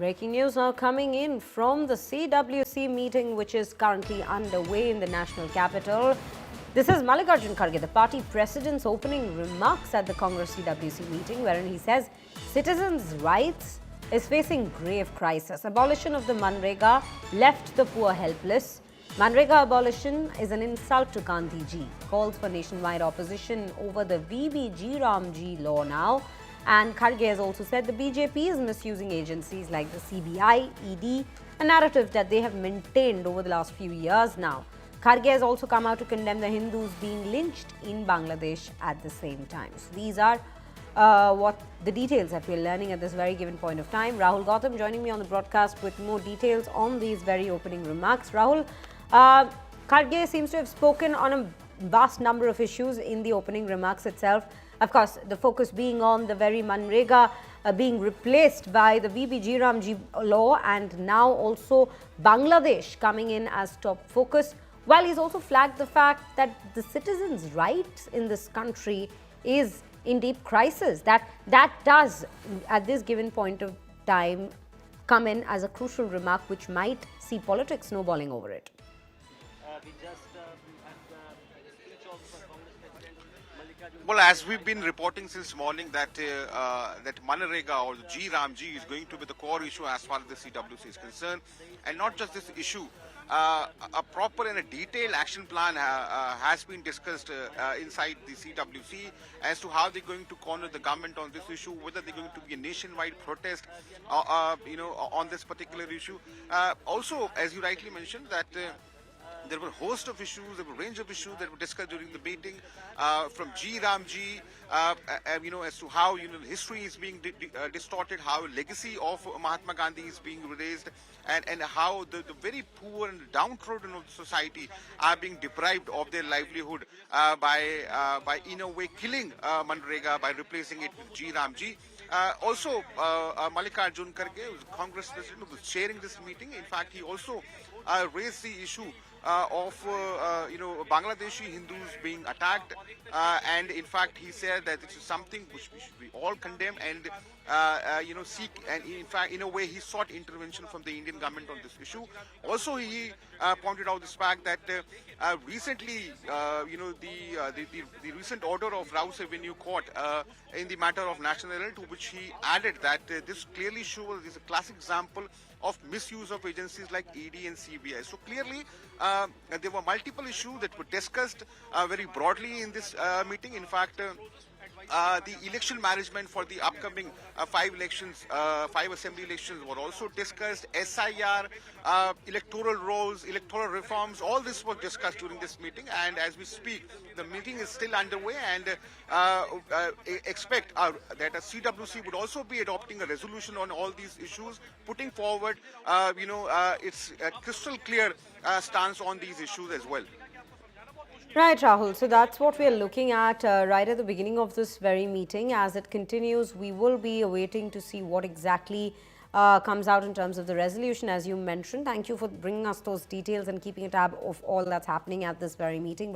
Breaking news now coming in from the CWC meeting, which is currently underway in the national capital. This is Mallikarjun Kharge, the party president's opening remarks at the Congress CWC meeting, wherein he says citizens' rights is facing grave crisis. Abolition of the Manrega left the poor helpless. Manrega abolition is an insult to Gandhiji. Calls for nationwide opposition over the VBG Ramji law now. And Kharge has also said the BJP is misusing agencies like the CBI, ED, a narrative that they have maintained over the last few years now. Kharge has also come out to condemn the Hindus being lynched in Bangladesh at the same time. So these are what the details that we're learning at this very given point of time. Rahul Gautam joining me on the broadcast with more details on these very opening remarks. Rahul, Kharge seems to have spoken on a vast number of issues in the opening remarks itself. Of course, the focus being on the very Manrega being replaced by the VBG Ramji law, and now also Bangladesh coming in as top focus, while he's also flagged the fact that the citizens' rights in this country is in deep crisis. That does, at this given point of time, come in as a crucial remark which might see politics snowballing over it. Well, as we've been reporting since morning that that Manrega or the G Ramji is going to be the core issue as far as the CWC is concerned, and not just this issue. A proper and a detailed action plan has been discussed inside the CWC as to how they're going to corner the government on this issue, whether they're going to be a nationwide protest, on this particular issue. Also, as you rightly mentioned, that there were a host of issues, there were a range of issues that were discussed during the meeting, from G Ramji, as to how history is being distorted, how legacy of Mahatma Gandhi is being erased, and how the very poor and downtrodden of the society are being deprived of their livelihood by in a way killing Manrega by replacing it with G Ramji. Also, Mallikarjun Kharge, who is Congress president, who was chairing this meeting. In fact, he also raised the issue of Bangladeshi Hindus being attacked, and in fact he said that this is something which we all condemn and seek, and in fact in a way he sought intervention from the Indian government on this issue. Also, he pointed out this fact that recently the recent order of Rouse Avenue Court in the matter of national herald, to which he added that this clearly shows this is a classic example of misuse of agencies like ED and CBI. So clearly, there were multiple issues that were discussed very broadly in this meeting. In fact, the election management for the upcoming 5 assembly elections were also discussed. SIR, electoral rolls, electoral reforms, all this was discussed during this meeting. And as we speak, the meeting is still underway, and expect that a CWC would also be adopting a resolution on all these issues, putting forward, its crystal clear stance on these issues as well. Right, Rahul. So that's what we are looking at right at the beginning of this very meeting. As it continues, we will be awaiting to see what exactly comes out in terms of the resolution, as you mentioned. Thank you for bringing us those details and keeping a tab of all that's happening at this very meeting.